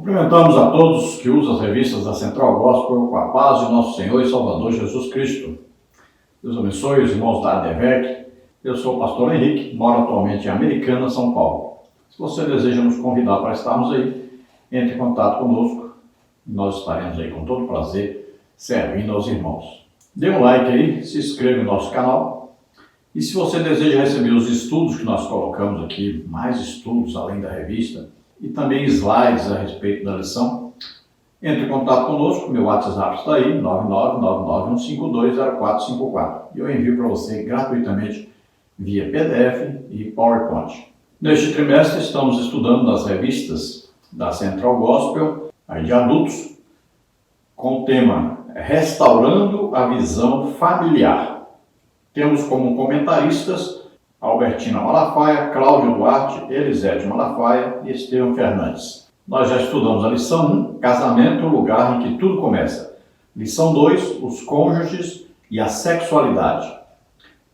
Cumprimentamos a todos que usam as revistas da Central Gospel com a paz de nosso Senhor e Salvador Jesus Cristo. Deus abençoe os irmãos da ADVEC. Eu sou o pastor Henrique, moro atualmente em Americana, São Paulo. Se você deseja nos convidar para estarmos aí, entre em contato conosco. Nós estaremos aí com todo prazer servindo aos irmãos. Dê um like aí, se inscreva no nosso canal. E se você deseja receber os estudos que nós colocamos aqui, mais estudos além da revista, e também slides a respeito da lição, entre em contato conosco, meu WhatsApp está aí, 99951520454. E eu envio para você gratuitamente via PDF e PowerPoint. Neste trimestre estamos estudando nas revistas da Central Gospel, aí de adultos, com o tema Restaurando a Visão Familiar. Temos como comentaristas Albertina Malafaia, Cláudio Duarte, Elisete Malafaia e Estevão Fernandes. Nós já estudamos a lição 1, Casamento, o lugar em que tudo começa. Lição 2, os cônjuges e a sexualidade.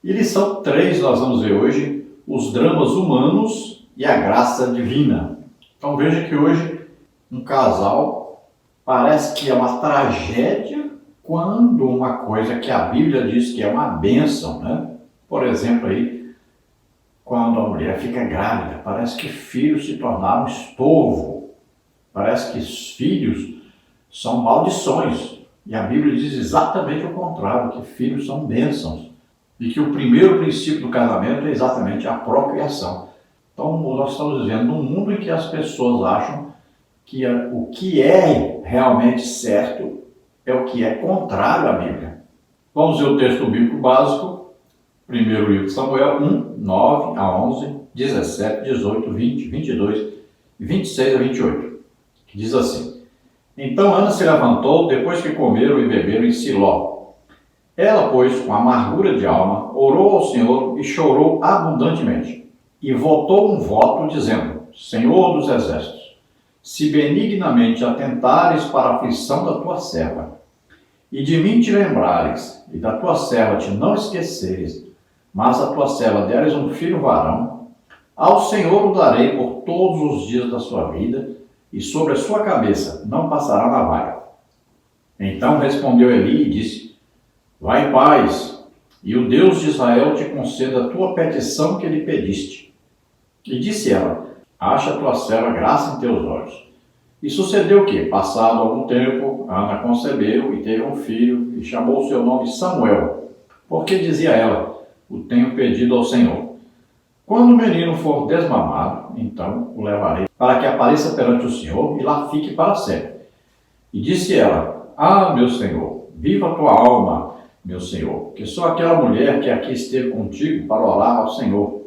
E lição 3, nós vamos ver hoje, os dramas humanos e a graça divina. Então veja que hoje um casal parece que é uma tragédia quando uma coisa que a Bíblia diz que é uma bênção, né? Por exemplo aí, quando a mulher fica grávida, parece que filhos se tornaram um estorvo. Parece que os filhos são maldições. E a Bíblia diz exatamente o contrário, que filhos são bênçãos. E que o primeiro princípio do casamento é exatamente a procriação. Então, nós estamos vivendo num mundo em que as pessoas acham que o que é realmente certo é o que é contrário à Bíblia. Vamos ver o texto bíblico básico. Primeiro livro de Samuel 1, 9 a 11, 17, 18, 20, 22, 26 a 28, que diz assim: Então Ana se levantou depois que comeram e beberam em Siló. Ela, pois, com amargura de alma, orou ao Senhor e chorou abundantemente. E votou um voto, dizendo: Senhor dos exércitos, se benignamente atentares para a aflição da tua serva, e de mim te lembrares, e da tua serva te não esqueceres, mas a tua serva deres um filho varão, ao Senhor o darei por todos os dias da sua vida, e sobre a sua cabeça não passará navalha. Então respondeu Eli e disse: Vai em paz, e o Deus de Israel te conceda a tua petição que lhe pediste. E disse ela: Acha a tua serva graça em teus olhos. E sucedeu que, passado algum tempo, Ana concebeu e teve um filho, e chamou o seu nome Samuel, porque dizia ela: O tenho pedido ao Senhor. Quando o menino for desmamado, então o levarei para que apareça perante o Senhor e lá fique para sempre. E disse ela: Ah, meu Senhor, viva a tua alma, meu Senhor, que sou aquela mulher que aqui esteve contigo para orar ao Senhor.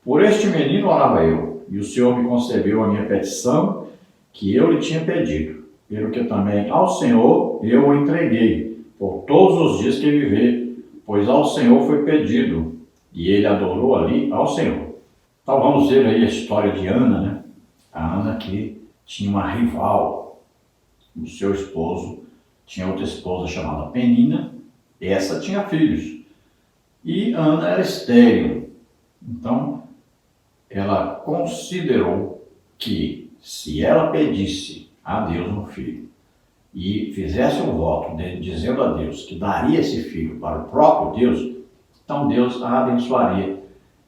Por este menino orava eu, e o Senhor me concebeu a minha petição que eu lhe tinha pedido, pelo que também ao Senhor eu o entreguei, por todos os dias que viver, pois ao Senhor foi pedido, e ele adorou ali ao Senhor. Então vamos ver aí a história de Ana, né? A Ana que tinha uma rival. O seu esposo tinha outra esposa chamada Penina, e essa tinha filhos. E Ana era estéril. Então ela considerou que se ela pedisse a Deus um filho, e fizesse um voto dizendo a Deus que daria esse filho para o próprio Deus, então Deus a abençoaria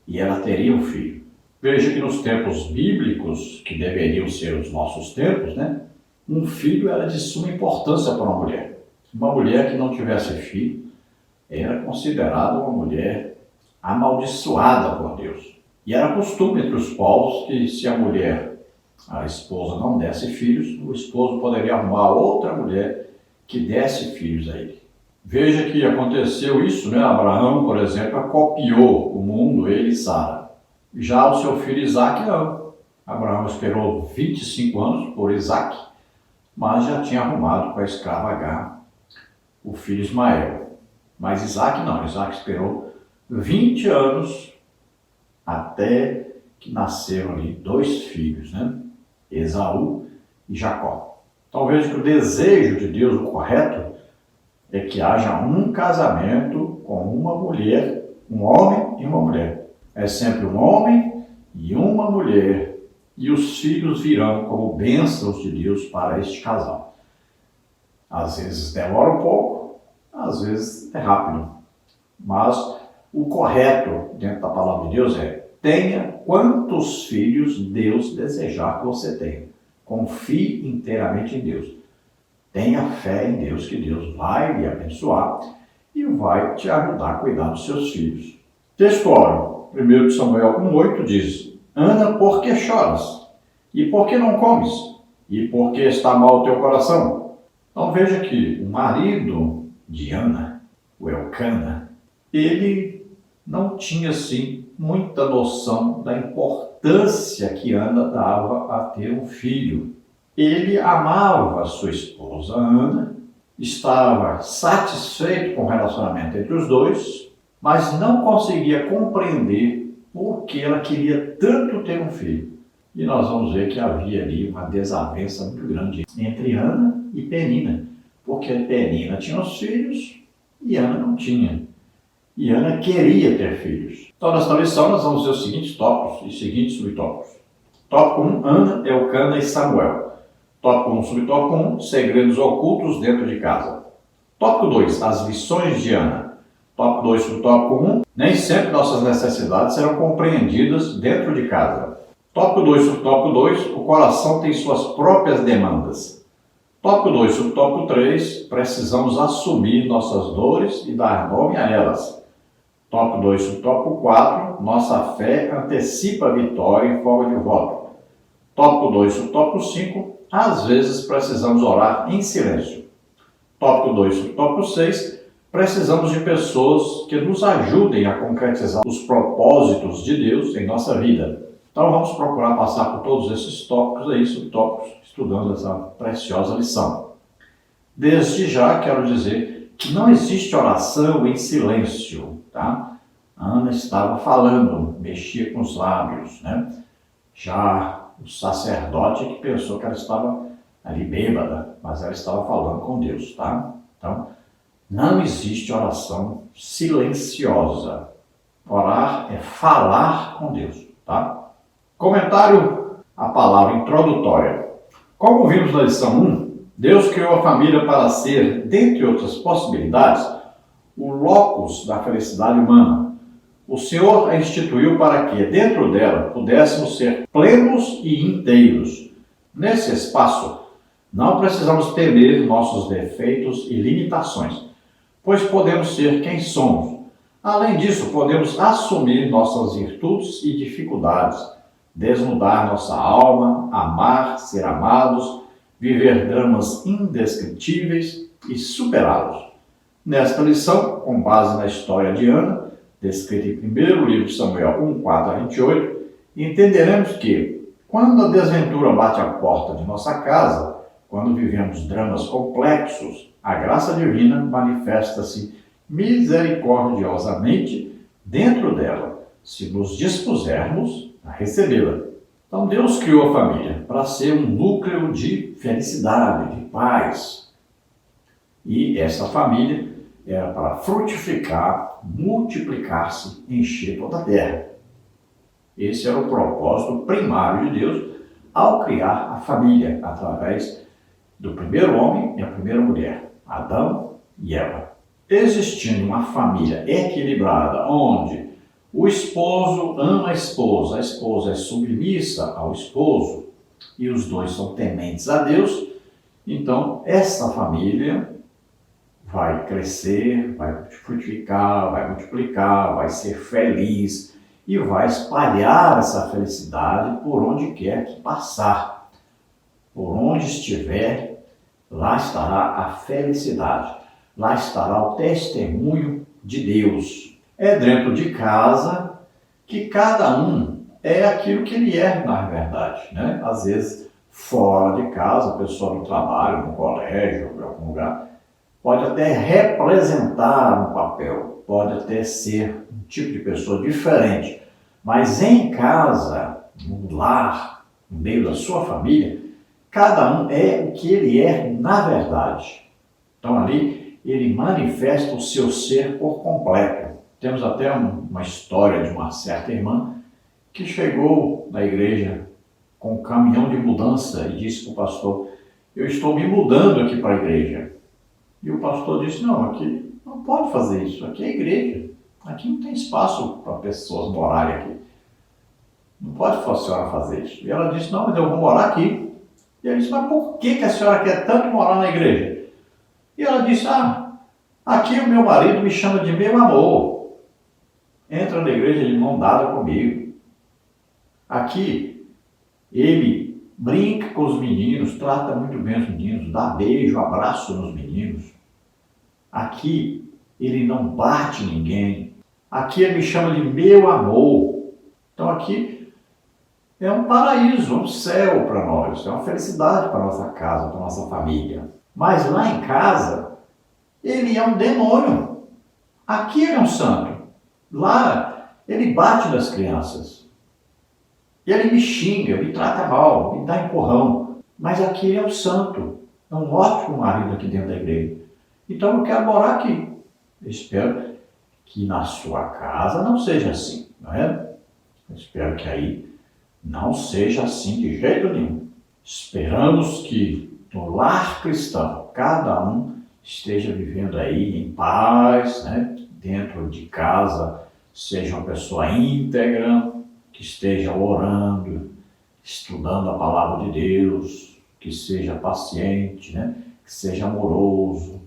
e ela teria um filho. Veja que nos tempos bíblicos, que deveriam ser os nossos tempos, né, um filho era de suma importância para uma mulher. Uma mulher que não tivesse filho era considerada uma mulher amaldiçoada por Deus. E era costume entre os povos que se a esposa não desse filhos, o esposo poderia arrumar outra mulher que desse filhos a ele. Veja que aconteceu isso, né? Abraão, por exemplo, copiou o mundo, ele e Sara. Já o seu filho Isaque, não. Abraão esperou 25 anos por Isaque, mas já tinha arrumado com a escrava Agar o filho Ismael. Mas Isaque não, Isaque esperou 20 anos até que nasceram ali 2 filhos, né? Esaú e Jacó. Então veja que o desejo de Deus, o correto, é que haja um casamento com uma mulher, um homem e uma mulher. É sempre um homem e uma mulher e os filhos virão como bênçãos de Deus para este casal. Às vezes demora um pouco, às vezes é rápido, mas o correto dentro da palavra de Deus é: tenha quantos filhos Deus desejar que você tenha. Confie inteiramente em Deus. Tenha fé em Deus, que Deus vai lhe abençoar e vai te ajudar a cuidar dos seus filhos. Textuário, 1 Samuel 1,8 diz: Ana, por que choras? E por que não comes? E por que está mal o teu coração? Então veja que o marido de Ana, o Elcana, ele não tinha assim muita noção da importância que Ana dava a ter um filho. Ele amava sua esposa Ana, estava satisfeito com o relacionamento entre os dois, mas não conseguia compreender por que ela queria tanto ter um filho. E nós vamos ver que havia ali uma desavença muito grande entre Ana e Penina, porque Penina tinha os filhos e Ana não tinha. E Ana queria ter filhos. Então, nesta lição, nós vamos ver os seguintes tópicos e seguintes subtópicos. Tópico 1, Ana, Elcana e Samuel. Tópico 1, subtópico 1, segredos ocultos dentro de casa. Tópico 2, as lições de Ana. Tópico 2, subtópico 1, nem sempre nossas necessidades serão compreendidas dentro de casa. Tópico 2, subtópico 2, o coração tem suas próprias demandas. Tópico 2, subtópico 3, precisamos assumir nossas dores e dar nome a elas. Tópico 2, subtópico 4, nossa fé antecipa a vitória em forma de voto. Tópico 2, subtópico 5, às vezes precisamos orar em silêncio. Tópico 2, subtópico 6, precisamos de pessoas que nos ajudem a concretizar os propósitos de Deus em nossa vida. Então vamos procurar passar por todos esses tópicos aí, subtópicos, estudando essa preciosa lição. Desde já quero dizer que não existe oração em silêncio, tá? Ana estava falando, mexia com os lábios, né? Já o sacerdote que pensou que ela estava ali bêbada, mas ela estava falando com Deus, tá? Então, não existe oração silenciosa. Orar é falar com Deus, tá? Comentário à palavra introdutória. Como vimos na lição 1, Deus criou a família para ser, dentre outras possibilidades, o locus da felicidade humana. O Senhor a instituiu para que, dentro dela, pudéssemos ser plenos e inteiros. Nesse espaço, não precisamos temer nossos defeitos e limitações, pois podemos ser quem somos. Além disso, podemos assumir nossas virtudes e dificuldades, desnudar nossa alma, amar, ser amados, viver dramas indescritíveis e superá-los. Nesta lição, com base na história de Ana, descrita em 1º livro de Samuel 1:4-28, entenderemos que, quando a desventura bate à porta de nossa casa, quando vivemos dramas complexos, a graça divina manifesta-se misericordiosamente dentro dela, se nos dispusermos a recebê-la. Então Deus criou a família para ser um núcleo de felicidade, de paz. E essa família era para frutificar, multiplicar-se, encher toda a terra. Esse era o propósito primário de Deus ao criar a família, através do primeiro homem e a primeira mulher, Adão e Eva. Existindo uma família equilibrada, onde o esposo ama a esposa é submissa ao esposo e os dois são tementes a Deus, então essa família vai crescer, vai frutificar, vai multiplicar, vai ser feliz e vai espalhar essa felicidade por onde quer que passar. Por onde estiver, lá estará a felicidade, lá estará o testemunho de Deus. É dentro de casa que cada um é aquilo que ele é, na verdade, né? Às vezes, fora de casa, a pessoa no trabalho, no colégio, em algum lugar, pode até representar um papel, pode até ser um tipo de pessoa diferente, mas em casa, no lar, no meio da sua família, cada um é o que ele é na verdade. Então ali ele manifesta o seu ser por completo. Temos até uma história de uma certa irmã que chegou na igreja com um caminhão de mudança e disse para o pastor: eu estou me mudando aqui para a igreja. E o pastor disse: não, aqui não pode fazer isso, aqui é igreja. Aqui não tem espaço para pessoas morarem aqui. Não pode a senhora fazer isso. E ela disse: não, mas eu vou morar aqui. E ele disse: mas por que a senhora quer tanto morar na igreja? E ela disse: aqui o meu marido me chama de meu amor. Entra na igreja de mão dada comigo. Aqui ele brinca com os meninos, trata muito bem os meninos, dá beijo, abraço nos meninos. Aqui ele não bate ninguém. Aqui ele me chama de meu amor. Então aqui é um paraíso, um céu para nós, é uma felicidade para a nossa casa, para a nossa família. Mas lá em casa, ele é um demônio. Aqui ele é um santo. Lá ele bate nas crianças. E ele me xinga, me trata mal, me dá empurrão. Mas aqui ele é um santo. É um ótimo marido aqui dentro da igreja. Então eu quero morar aqui. Eu espero que na sua casa não seja assim, não é? Eu espero que aí não seja assim de jeito nenhum. Esperamos que no lar cristão, cada um esteja vivendo aí em paz, né? Dentro de casa, seja uma pessoa íntegra, que esteja orando, estudando a palavra de Deus, que seja paciente, né? Que seja amoroso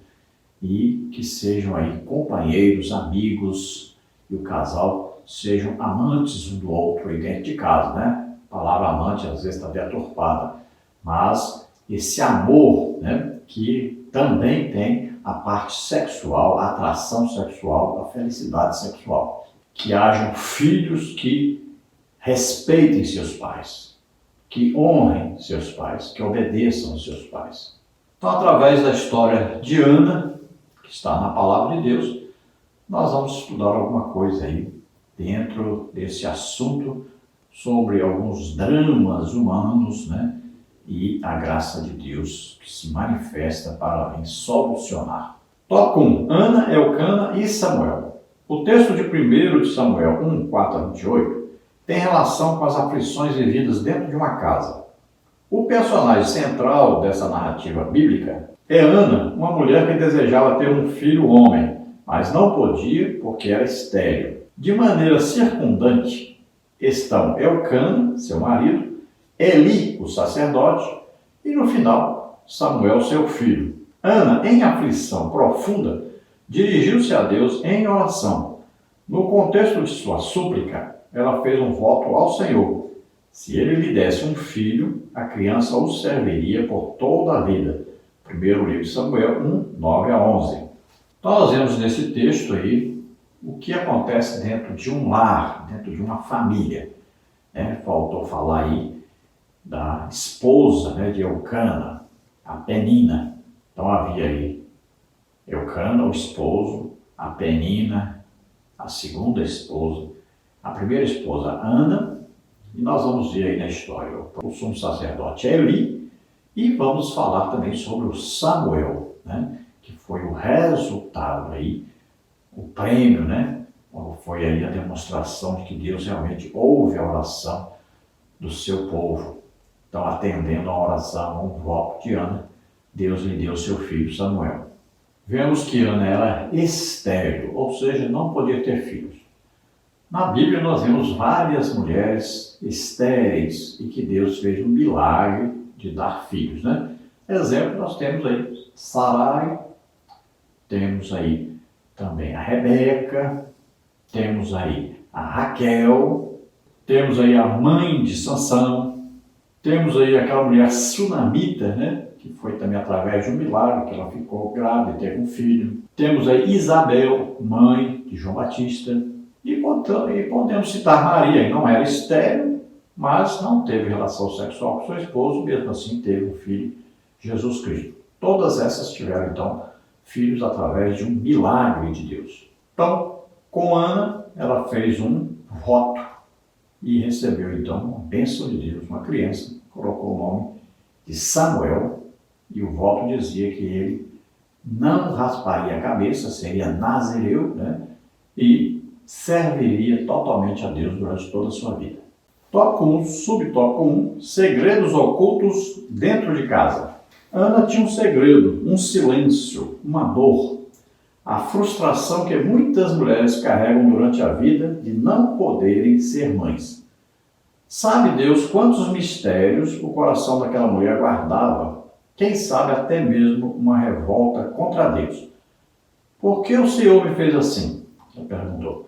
e que sejam aí companheiros, amigos, e o casal sejam amantes um do outro aí dentro de casa, né? A palavra amante às vezes está deturpada, mas esse amor, né, que também tem a parte sexual, a atração sexual, a felicidade sexual. Que hajam filhos que respeitem seus pais, que honrem seus pais, que obedeçam aos seus pais. Então, através da história de Ana, que está na palavra de Deus, nós vamos estudar alguma coisa aí dentro desse assunto sobre alguns dramas humanos, né? E a graça de Deus que se manifesta para vir solucionar. Tópico 1. Ana, Elcana e Samuel. O texto de 1 de Samuel 1, 4 a 28 tem relação com as aflições vividas dentro de uma casa. O personagem central dessa narrativa bíblica é Ana, uma mulher que desejava ter um filho homem, mas não podia porque era estéril. De maneira circundante estão Elcana, seu marido, Eli, o sacerdote, e no final, Samuel, seu filho. Ana, em aflição profunda, dirigiu-se a Deus em oração. No contexto de sua súplica, ela fez um voto ao Senhor. Se ele lhe desse um filho, a criança o serviria por toda a vida. Primeiro livro de Samuel 1, 9 a 11. Então nós vemos nesse texto aí o que acontece dentro de um lar, dentro de uma família. Faltou falar aí da esposa, né, de Elcana, a Penina. Então havia aí Elcana, o esposo, a Penina, a segunda esposa, a primeira esposa, Ana, e nós vamos ver aí na história o sumo sacerdote Eli, e vamos falar também sobre o Samuel, né, que foi o resultado aí, o prêmio, né, foi aí a demonstração de que Deus realmente ouve a oração do seu povo. Então, atendendo a oração, um voto de Ana, Deus lhe deu seu filho Samuel. Vemos que Ana era estéril, ou seja, não podia ter filhos. Na Bíblia nós vemos várias mulheres estéreis e que Deus fez um milagre de dar filhos, né? Exemplo, nós temos aí Sarai, temos aí também a Rebeca, temos aí a Raquel, temos aí a mãe de Sansão, temos aí aquela mulher sunamita, né? Que foi também através de um milagre que ela ficou grávida e teve um filho. Temos aí Isabel, mãe de João Batista. E podemos citar Maria, que não era estéril, mas não teve relação sexual com seu esposo, mesmo assim teve um filho, Jesus Cristo. Todas essas tiveram, então, filhos através de um milagre de Deus. Então, com Ana, ela fez um voto e recebeu, então, uma bênção de Deus, uma criança, colocou o nome de Samuel, e o voto dizia que ele não rasparia a cabeça, seria nazireu, né? E serviria totalmente a Deus durante toda a sua vida. Tópico 1, subtópico 1, segredos ocultos dentro de casa. Ana tinha um segredo, um silêncio, uma dor, a frustração que muitas mulheres carregam durante a vida de não poderem ser mães. Sabe Deus quantos mistérios o coração daquela mulher guardava? Quem sabe até mesmo uma revolta contra Deus. Por que o Senhor me fez assim? Ela perguntou.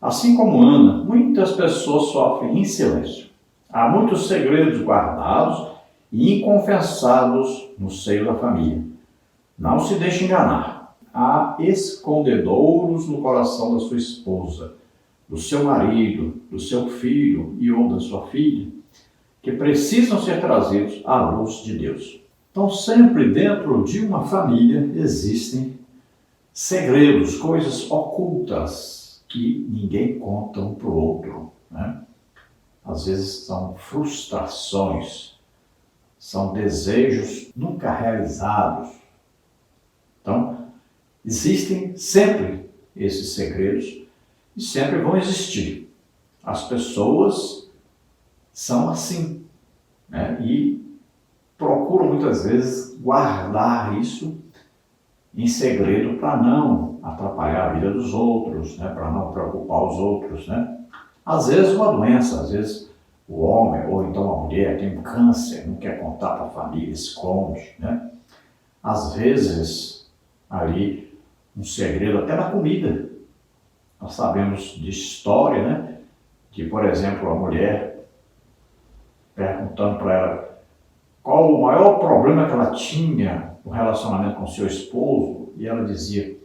Assim como Ana, muitas pessoas sofrem em silêncio. Há muitos segredos guardados e inconfessados no seio da família. Não se deixe enganar. Há escondedouros no coração da sua esposa, do seu marido, do seu filho e ou da sua filha, que precisam ser trazidos à luz de Deus. Então, sempre dentro de uma família existem segredos, coisas ocultas que ninguém conta um para o outro, né? Às vezes são frustrações, são desejos nunca realizados. Então, existem sempre esses segredos e sempre vão existir. As pessoas são assim, né? E procuram muitas vezes guardar isso em segredo para não atrapalhar a vida dos outros, né? Para não preocupar os outros, né? Às vezes uma doença, às vezes o homem ou então a mulher tem um câncer, não quer contar para a família, esconde, né? Às vezes ali um segredo até na comida. Nós sabemos de história, né? Que, por exemplo, a mulher perguntando para ela qual o maior problema que ela tinha no relacionamento com seu esposo, e ela dizia,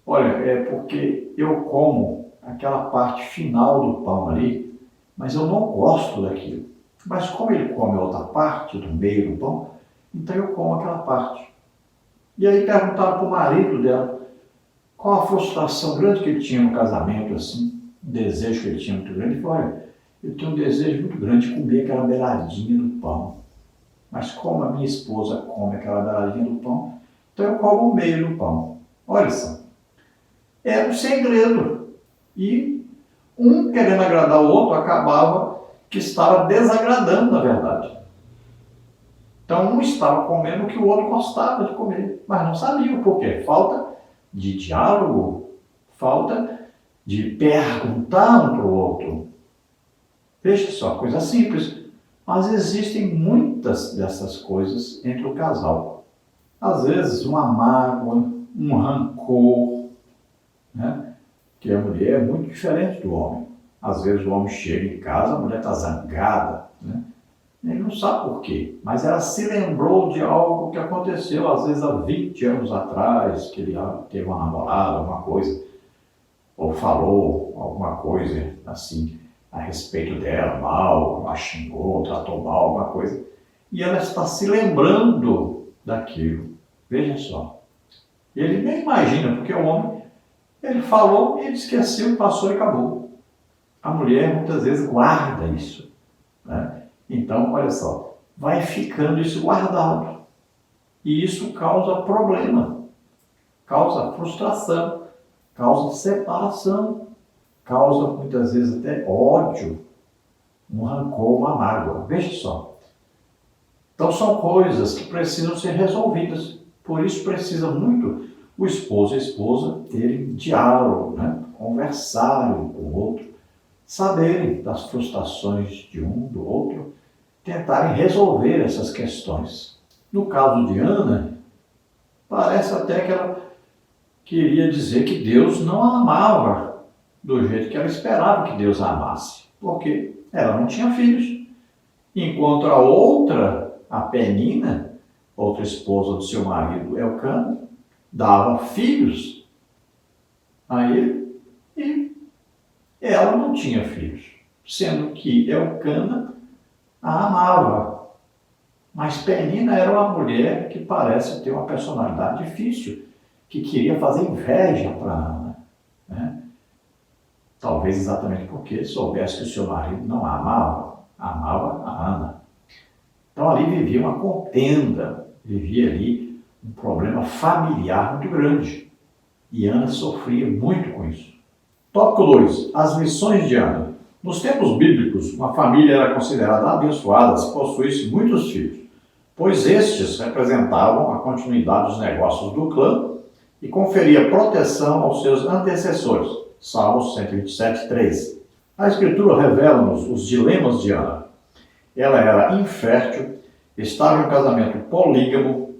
olha, é porque eu como aquela parte final do pão ali, mas eu não gosto daquilo. Mas como ele come outra parte do meio do pão, então eu como aquela parte. E aí perguntaram para o marido dela qual a frustração grande que ele tinha no casamento, assim, um desejo que ele tinha muito grande. Ele falou, olha, eu tenho um desejo muito grande de comer aquela beiradinha do pão. Mas como a minha esposa come aquela beiradinha do pão, então eu como o meio do pão. Olha só, era um segredo. E um querendo agradar o outro acabava que estava desagradando, na verdade. Então um estava comendo o que o outro gostava de comer, mas não sabia o porquê. Falta de diálogo, falta de perguntar um para o outro. Veja só, coisa simples. Mas existem muitas dessas coisas entre o casal. Às vezes uma mágoa, um rancor, né? Que a mulher é muito diferente do homem. Às vezes o homem chega em casa, a mulher está zangada, né? Ele não sabe por quê, mas ela se lembrou de algo que aconteceu, às vezes há 20 anos atrás, que ele teve uma namorada, alguma coisa, ou falou alguma coisa assim, a respeito dela, mal, a xingou, tratou mal, alguma coisa, e ela está se lembrando daquilo. Veja só. Ele nem imagina, porque o homem, ele falou, ele esqueceu, passou e acabou. A mulher muitas vezes guarda isso, né? Então, olha só, vai ficando isso guardado. E isso causa problema, causa frustração, causa separação, causa muitas vezes até ódio, um rancor, uma mágoa. Veja só. Então são coisas que precisam ser resolvidas. Por isso precisa muito o esposo e a esposa terem diálogo, né? Conversarem um com o outro, saberem das frustrações de um, do outro, tentarem resolver essas questões. No caso de Ana, parece até que ela queria dizer que Deus não a amava do jeito que ela esperava que Deus a amasse, porque ela não tinha filhos. Enquanto a outra, a Penina, outra esposa do seu marido Elcana, dava filhos a ele e ela não tinha filhos, sendo que Elcana a amava. Mas Penina era uma mulher que parece ter uma personalidade difícil, que queria fazer inveja para Ana, né? Talvez exatamente porque soubesse que o seu marido não a amava, amava a Ana. Então ali vivia uma contenda, vivia ali um problema familiar muito grande. E Ana sofria muito com isso. Tópico 2. As lições de Ana. Nos tempos bíblicos, uma família era considerada abençoada se possuísse muitos filhos, pois estes representavam a continuidade dos negócios do clã e conferia proteção aos seus antecessores. Salmos 127:3. A Escritura revela-nos os dilemas de Ana. Ela era infértil, estava em um casamento polígamo.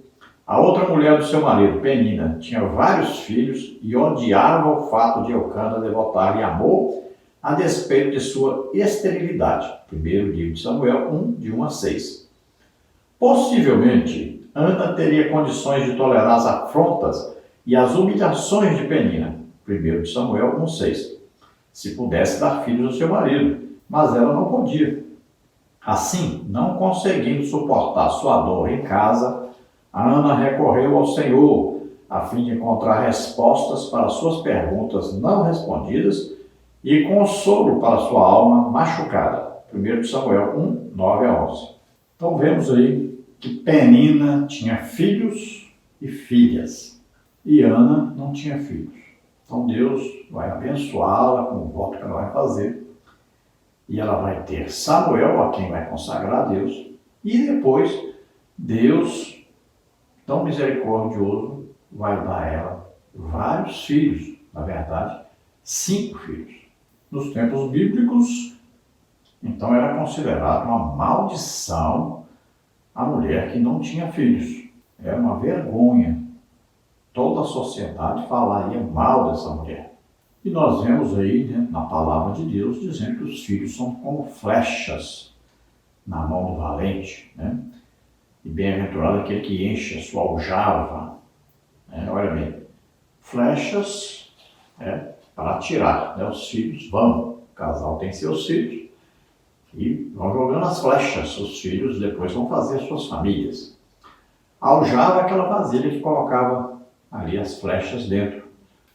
A outra mulher do seu marido, Penina, tinha vários filhos e odiava o fato de Eucana devotar-lhe amor a despeito de sua esterilidade. Primeiro livro de Samuel 1, de 1 a 6. Possivelmente, Ana teria condições de tolerar as afrontas e as humilhações de Penina. Primeiro de Samuel 1, 6. Se pudesse dar filhos ao seu marido, mas ela não podia. Assim, não conseguindo suportar sua dor em casa, Ana recorreu ao Senhor, a fim de encontrar respostas para suas perguntas não respondidas e consolo para sua alma machucada. 1 Samuel 1, 9 a 11. Então vemos aí que Penina tinha filhos e filhas, e Ana não tinha filhos. Então Deus vai abençoá-la com o voto que ela vai fazer, e ela vai ter Samuel, a quem vai consagrar a Deus, e depois Deus, tão misericordioso, vai dar a ela vários filhos, na verdade, 5 filhos. Nos tempos bíblicos, então era considerado uma maldição a mulher que não tinha filhos. Era uma vergonha. Toda a sociedade falaria mal dessa mulher. E nós vemos aí, né, na palavra de Deus, dizendo que os filhos são como flechas na mão do valente, né? E bem-aventurado aquele que enche a sua aljava. Olha bem, flechas para atirar, né? Os filhos vão, o casal tem seus filhos e vão jogando as flechas, os filhos depois vão fazer as suas famílias. A aljava é aquela vasilha que colocava ali as flechas dentro.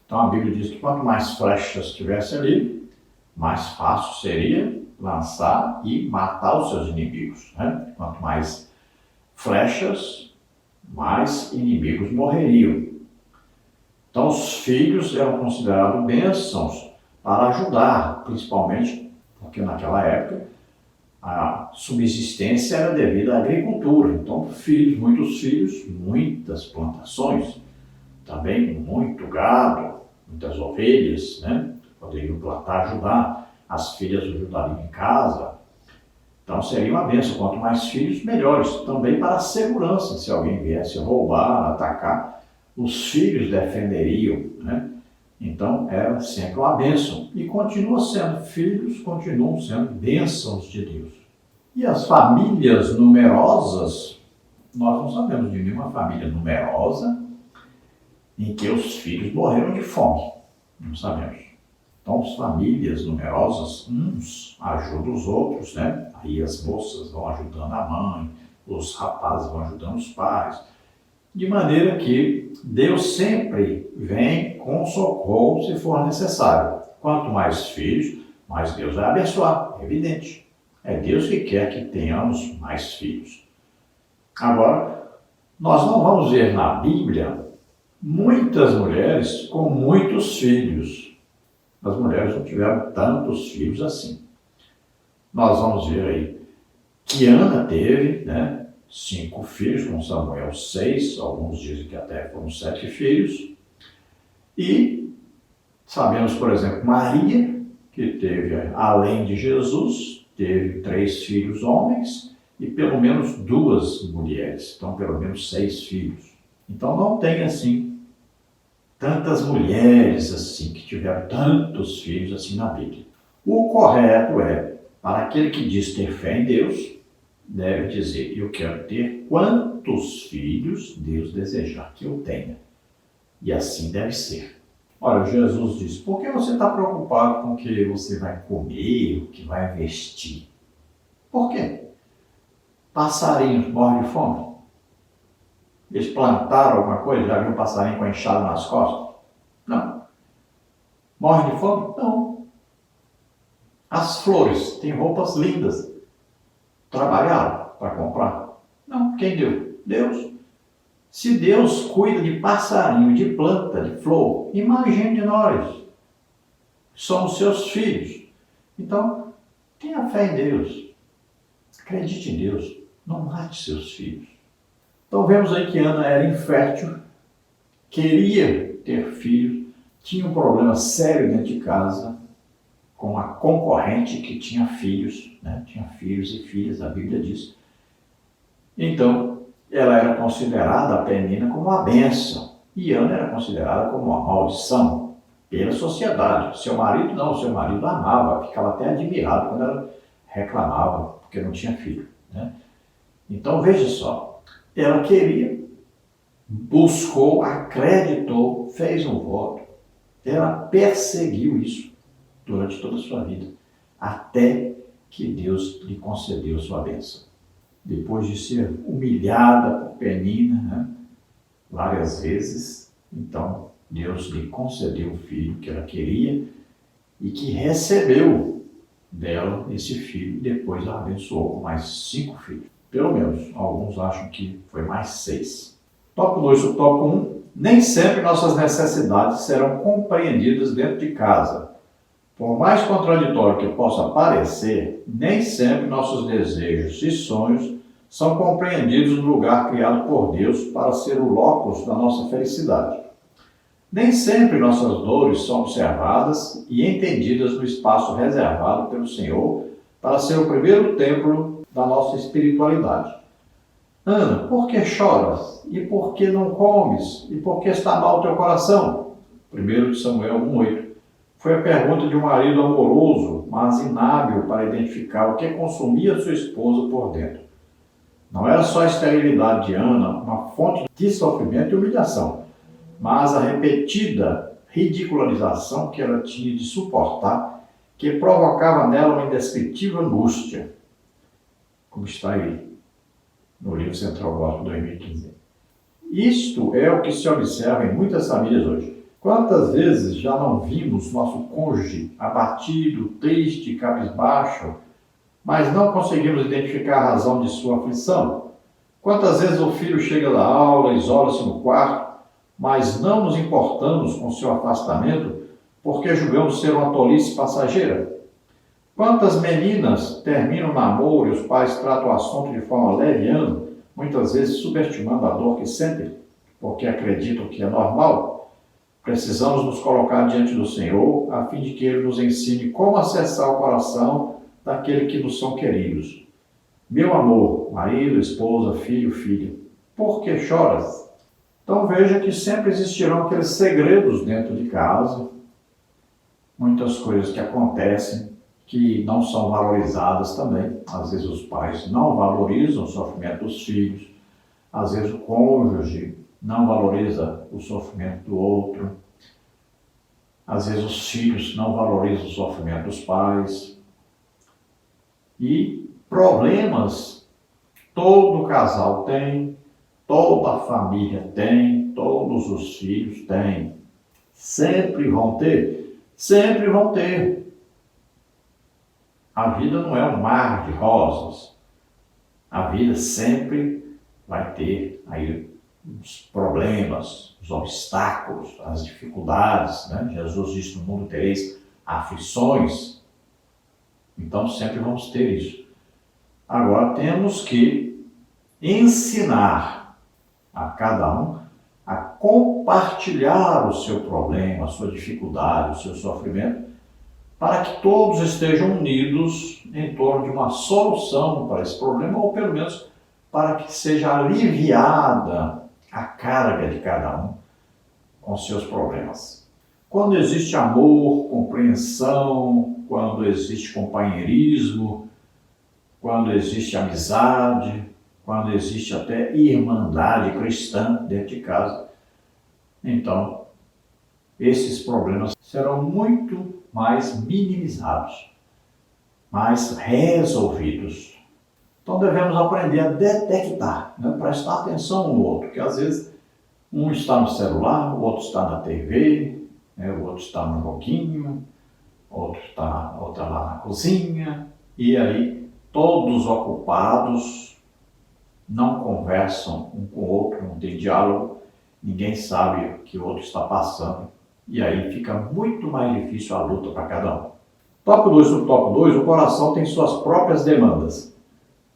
Então a Bíblia diz que quanto mais flechas tivesse ali, mais fácil seria lançar e matar os seus inimigos, né? Quanto mais flechas, mais inimigos morreriam. Então os filhos eram considerados bênçãos para ajudar, principalmente porque naquela época a subsistência era devida à agricultura. Então filhos, muitos filhos, muitas plantações, também muito gado, muitas ovelhas, né? Poderiam plantar, ajudar, as filhas ajudariam em casa. Então seria uma bênção, quanto mais filhos, melhores. Também para a segurança, se alguém viesse roubar, atacar, os filhos defenderiam, né? Então era sempre uma bênção. E continua sendo, filhos continuam sendo bênçãos de Deus. E as famílias numerosas, nós não sabemos de nenhuma família numerosa em que os filhos morreram de fome. Não sabemos. Então, as famílias numerosas, uns ajudam os outros, né? Aí as moças vão ajudando a mãe, os rapazes vão ajudando os pais. De maneira que Deus sempre vem com socorro se for necessário. Quanto mais filhos, mais Deus vai abençoar, é evidente. É Deus que quer que tenhamos mais filhos. Agora, nós não vamos ver na Bíblia muitas mulheres com muitos filhos. As mulheres não tiveram tantos filhos assim. Nós vamos ver aí que Ana teve, né, 5 filhos, com Samuel 6, alguns dizem que até foram 7 filhos. E sabemos, por exemplo, Maria, que teve, além de Jesus, teve 3 filhos homens e pelo menos 2 mulheres. Então, pelo menos 6 filhos. Então, não tem assim tantas mulheres assim que tiveram tantos filhos assim na Bíblia. O correto é, para aquele que diz ter fé em Deus, deve dizer, eu quero ter quantos filhos Deus desejar que eu tenha. E assim deve ser. Olha, Jesus diz, por que você está preocupado com o que você vai comer, o que vai vestir? Por quê? Passarinhos morrem de fome? Eles plantaram alguma coisa? Já viu um passarinho com enxada nas costas? Não. Morrem de fome? Não. As flores têm roupas lindas. Trabalharam para comprar? Não. Quem deu? Deus. Se Deus cuida de passarinho, de planta, de flor, imagine nós. Somos seus filhos. Então, Tenha fé em Deus. Acredite em Deus. Não mate seus filhos. Então vemos aí que Ana era infértil, queria ter filhos, tinha um problema sério dentro de casa com a concorrente que tinha filhos, né? Tinha filhos e filhas, a Bíblia diz. Então, ela era considerada, a Penina, como uma bênção. E Ana era considerada como uma maldição pela sociedade. Seu marido não, seu marido amava, ficava até admirado quando ela reclamava porque não tinha filho, né? Então, veja só, ela queria, buscou, acreditou, fez um voto, ela perseguiu isso durante toda a sua vida, até que Deus lhe concedeu sua bênção. Depois de ser humilhada por Penina, né, várias vezes, então Deus lhe concedeu o filho que ela queria e que recebeu dela esse filho, e depois a abençoou com mais 5 filhos. Pelo menos, alguns acham que foi mais 6. Tópico 2, o tópico 1. Nem sempre nossas necessidades serão compreendidas dentro de casa. Por mais contraditório que possa parecer, nem sempre nossos desejos e sonhos são compreendidos no lugar criado por Deus para ser o locus da nossa felicidade. Nem sempre nossas dores são observadas e entendidas no espaço reservado pelo Senhor para ser o primeiro templo da nossa espiritualidade. Ana, por que choras? E por que não comes? E por que está mal o teu coração? 1 Samuel 1,8. Foi a pergunta de um marido amoroso, mas inábil para identificar o que consumia sua esposa por dentro. Não era só a esterilidade de Ana, uma fonte de sofrimento e humilhação, mas a repetida ridicularização que ela tinha de suportar, que provocava nela uma indescritível angústia, como está aí no livro Central Gospel 2015. Isto é o que se observa em muitas famílias hoje. Quantas vezes já não vimos nosso cônjuge abatido, triste, cabisbaixo, mas não conseguimos identificar a razão de sua aflição? Quantas vezes o filho chega da aula, isola-se no quarto, mas não nos importamos com seu afastamento porque julgamos ser uma tolice passageira? Quantas meninas terminam o namoro e os pais tratam o assunto de forma leviana, muitas vezes subestimando a dor que sentem, porque acreditam que é normal? Precisamos nos colocar diante do Senhor, a fim de que Ele nos ensine como acessar o coração daqueles que nos são queridos. Meu amor, marido, esposa, filho, filha, por que choras? Então veja que sempre existirão aqueles segredos dentro de casa, muitas coisas que acontecem que não são valorizadas também. Às vezes os pais não valorizam o sofrimento dos filhos, às vezes o cônjuge não valoriza o sofrimento do outro, às vezes os filhos não valorizam o sofrimento dos pais. E problemas todo casal tem, toda a família tem, todos os filhos têm. Sempre vão ter, sempre vão ter. A vida não é um mar de rosas. A vida sempre vai ter aí os problemas, os obstáculos, as dificuldades, né? Jesus disse: no mundo tereis aflições. Então sempre vamos ter isso. Agora temos que ensinar a cada um a compartilhar o seu problema, a sua dificuldade, o seu sofrimento, para que todos estejam unidos em torno de uma solução para esse problema, ou pelo menos para que seja aliviada a carga de cada um com seus problemas. Quando existe amor, compreensão, quando existe companheirismo, quando existe amizade, quando existe até irmandade cristã dentro de casa, então esses problemas serão muito mais minimizados, mais resolvidos. Então devemos aprender a detectar, né? Prestar atenção um no outro, porque às vezes um está no celular, o outro está na TV, né? O outro está no joguinho, outro está lá na cozinha, e aí todos ocupados, não conversam um com o outro, não tem diálogo, ninguém sabe o que o outro está passando, e aí fica muito mais difícil a luta para cada um. Tópico 2, subtópico 2, o coração tem suas próprias demandas.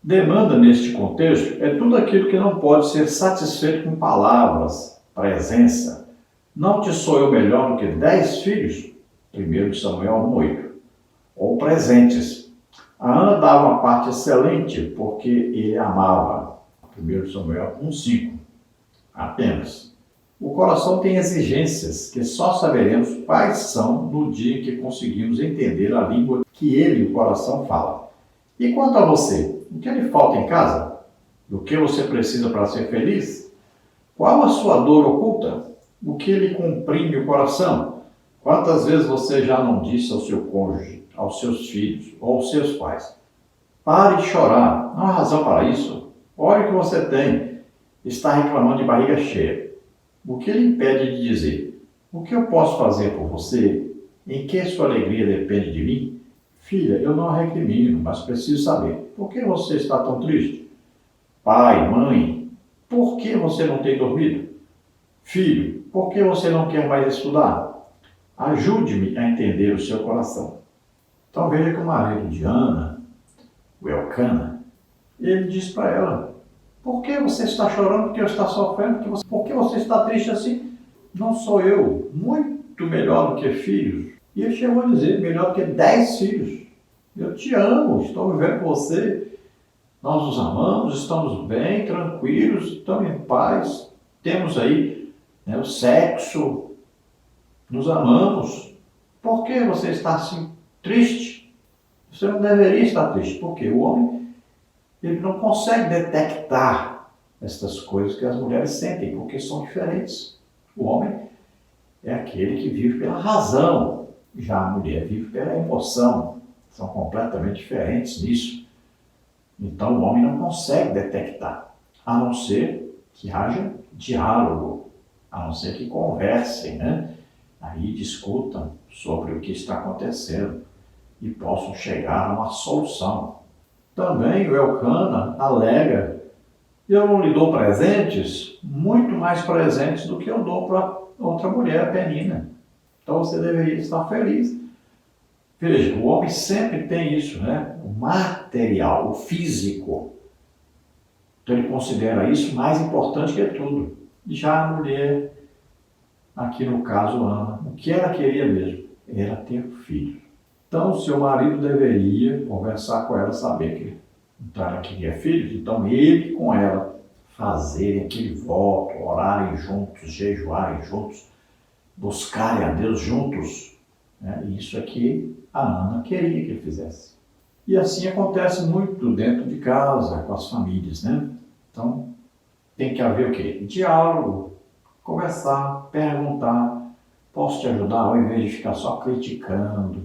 Demanda, neste contexto, é tudo aquilo que não pode ser satisfeito com palavras, presença. Não te sou eu melhor do que 10 filhos? 1 Samuel 1,8. Ou presentes. A Ana dava uma parte excelente porque ele amava. 1 Samuel 1,5. Apenas. O coração tem exigências que só saberemos quais são no dia em que conseguimos entender a língua que ele, o coração, fala. E quanto a você? O que lhe falta em casa? Do que você precisa para ser feliz? Qual a sua dor oculta? O que lhe comprime o coração? Quantas vezes você já não disse ao seu cônjuge, aos seus filhos ou aos seus pais: pare de chorar, não há razão para isso. Olha o que você tem. Está reclamando de barriga cheia. O que lhe impede de dizer: o que eu posso fazer por você? Em que sua alegria depende de mim? Filha, eu não a recrimino, mas preciso saber: por que você está tão triste? Pai, mãe, por que você não tem dormido? Filho, por que você não quer mais estudar? Ajude-me a entender o seu coração. Então veja que o marido de Ana, o Elcana, ele diz para ela: por que você está chorando? Por que você está sofrendo? Por que você está triste assim? Não sou eu muito melhor do que filhos? E ele chegou a dizer: melhor do que 10 filhos. Eu te amo, estou vivendo com você. Nós nos amamos, estamos bem, tranquilos, estamos em paz. Temos aí o sexo, nos amamos. Por que você está assim triste? Você não deveria estar triste, porque o homem ele não consegue detectar estas coisas que as mulheres sentem, porque são diferentes. O homem é aquele que vive pela razão, já a mulher vive pela emoção. São completamente diferentes nisso. Então o homem não consegue detectar, a não ser que haja diálogo, a não ser que conversem, Aí discutam sobre o que está acontecendo e possam chegar a uma solução. Também o Elcana alega: eu não lhe dou presentes, muito mais presentes do que eu dou para outra mulher, a Penina. Então você deveria estar feliz. Veja, o homem sempre tem isso, O material, o físico. Então ele considera isso mais importante que tudo. Já a mulher, aqui no caso Ana, o que ela queria mesmo? Era ter filho. Então seu marido deveria conversar com ela, saber que então ela queria filhos, então ele com ela fazerem aquele voto, orarem juntos, jejuarem juntos, buscarem a Deus juntos. Isso é que a Ana queria que ele fizesse. E assim acontece muito dentro de casa, com as famílias, Então, tem que haver o quê? Diálogo, conversar, perguntar: posso te ajudar? Ao invés de ficar só criticando,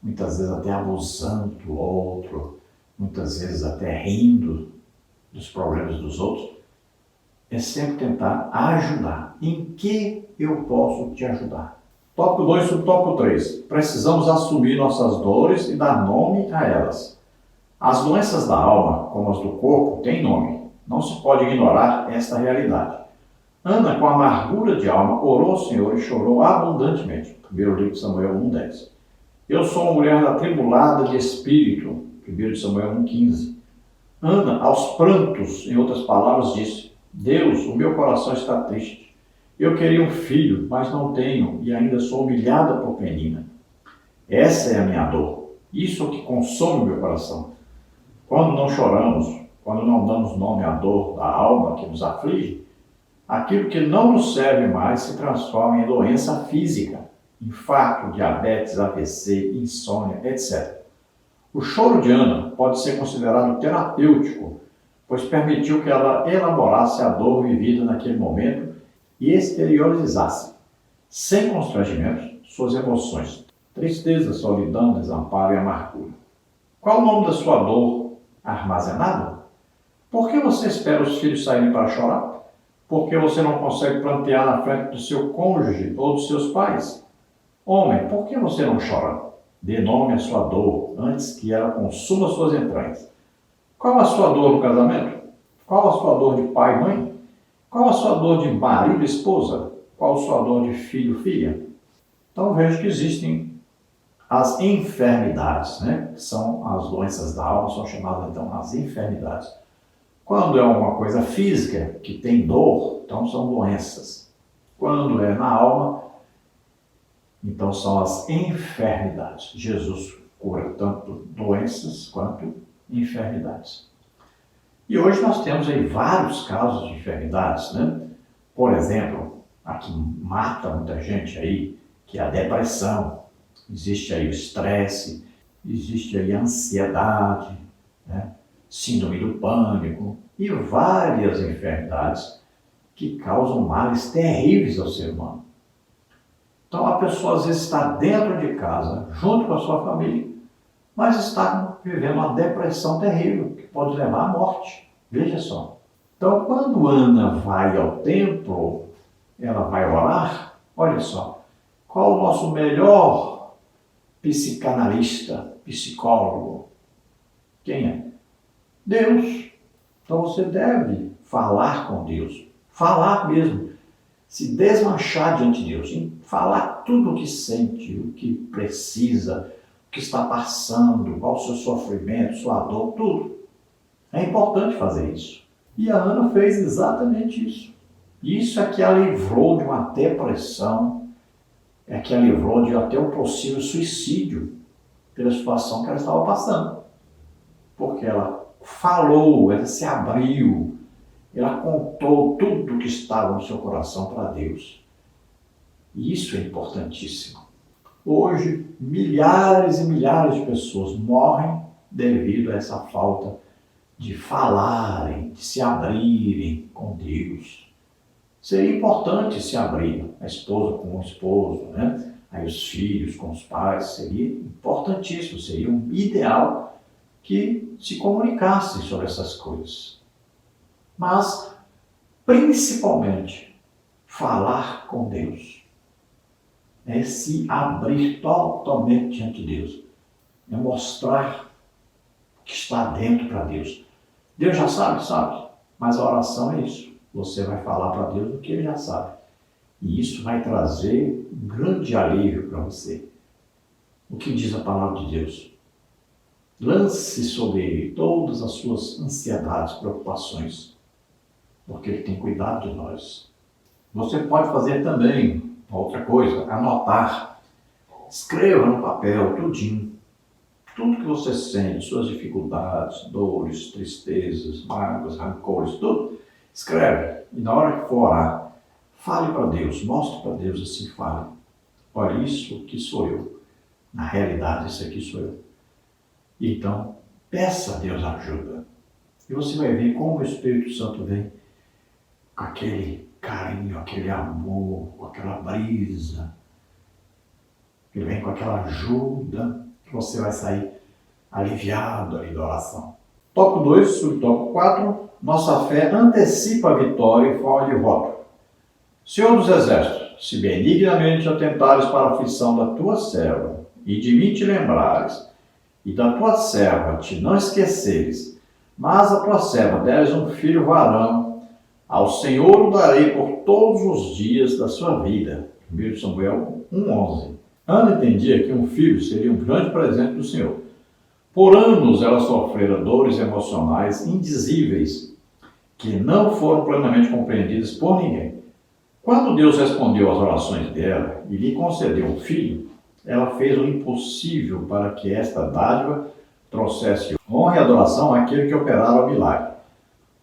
Muitas vezes até abusando do outro, muitas vezes até rindo dos problemas dos outros. É sempre tentar ajudar. Em que eu posso te ajudar? Tópico 2, subtópico 3. Precisamos assumir nossas dores e dar nome a elas. As doenças da alma, como as do corpo, têm nome. Não se pode ignorar esta realidade. Ana, com amargura de alma, orou ao Senhor e chorou abundantemente. 1 livro de Samuel 1,10. Eu sou uma mulher atribulada de espírito. 1 Samuel 1,15. Ana, aos prantos, em outras palavras, disse: Deus, o meu coração está triste. Eu queria um filho, mas não tenho, e ainda sou humilhada por Penina. Essa é a minha dor. Isso é o que consome o meu coração. Quando não choramos, quando não damos nome à dor da alma que nos aflige, aquilo que não nos serve mais se transforma em doença física, infarto, diabetes, AVC, insônia, etc. O choro de Ana pode ser considerado terapêutico, pois permitiu que ela elaborasse a dor vivida naquele momento e exteriorizasse, sem constrangimentos, suas emoções: tristeza, solidão, desamparo e amargura. Qual o nome da sua dor armazenada? Por que você espera os filhos saírem para chorar? Por que você não consegue plantear na frente do seu cônjuge ou dos seus pais? Homem, por que você não chora? Dê nome à sua dor antes que ela consuma suas entranhas. Qual a sua dor no casamento? Qual a sua dor de pai e mãe? Qual a sua dor de marido e esposa? Qual a sua dor de filho e filha? Então vejo que existem as enfermidades, né? Que são as doenças da alma, são chamadas então as enfermidades. Quando é uma coisa física que tem dor, então são doenças. Quando é na alma, então são as enfermidades. Jesus cura tanto doenças quanto enfermidades. E hoje nós temos aí vários casos de enfermidades, né? Por exemplo, a que mata muita gente aí, que é a depressão. Existe aí o estresse, existe aí a ansiedade, né? Síndrome do pânico e várias enfermidades que causam males terríveis ao ser humano. Então a pessoa às vezes está dentro de casa, junto com a sua família, mas está vivendo uma depressão terrível, que pode levar à morte. Veja só. Então quando Ana vai ao templo, ela vai orar, olha só, qual o nosso melhor psicanalista, psicólogo? Quem é? Deus. Então você deve falar com Deus, falar mesmo, se desmanchar diante de Deus, falar tudo o que sente, o que precisa, o que está passando, qual o seu sofrimento, sua dor, tudo. É importante fazer isso. E a Ana fez exatamente isso. Isso é que a livrou de uma depressão, é que a livrou de até um possível suicídio pela situação que ela estava passando. Porque ela falou, ela se abriu, ela contou tudo o que estava no seu coração para Deus. E isso é importantíssimo. Hoje, milhares e milhares de pessoas morrem devido a essa falta de falarem, de se abrirem com Deus. Seria importante se abrir, a esposa com o esposo, né? Aí os filhos com os pais, seria importantíssimo, seria um ideal que se comunicasse sobre essas coisas. Mas, principalmente, falar com Deus. É se abrir totalmente diante de Deus. É mostrar o que está dentro para Deus. Deus já sabe, sabe. Mas a oração é isso. Você vai falar para Deus o que Ele já sabe. E isso vai trazer um grande alívio para você. O que diz a palavra de Deus? Lance sobre Ele todas as suas ansiedades, preocupações, porque Ele tem cuidado de nós. Você pode fazer também outra coisa, anotar. Escreva no papel tudinho. Tudo que você sente, suas dificuldades, dores, tristezas, mágoas, rancores, tudo. Escreve. E na hora que for orar, fale para Deus, mostre para Deus assim, fale. Olha, isso aqui sou eu. Na realidade, isso aqui sou eu. Então, peça a Deus ajuda. E você vai ver como o Espírito Santo vem com aquele carinho, aquele amor, com aquela brisa. Ele vem com aquela ajuda que você vai sair aliviado ali da oração. Tópico 2, subtópico 4. Nossa fé antecipa a vitória em forma de voto. Senhor dos Exércitos, se benignamente atentares para a aflição da tua serva, e de mim te lembrares, e da tua serva te não esqueceres, mas a tua serva deres um filho varão, ao Senhor o darei por todos os dias da sua vida. 1 Samuel 1,11. Ana entendia que um filho seria um grande presente do Senhor. Por anos ela sofrera dores emocionais indizíveis, que não foram plenamente compreendidas por ninguém. Quando Deus respondeu às orações dela e lhe concedeu um filho, ela fez o impossível para que esta dádiva trouxesse honra e adoração àquele que operara o milagre.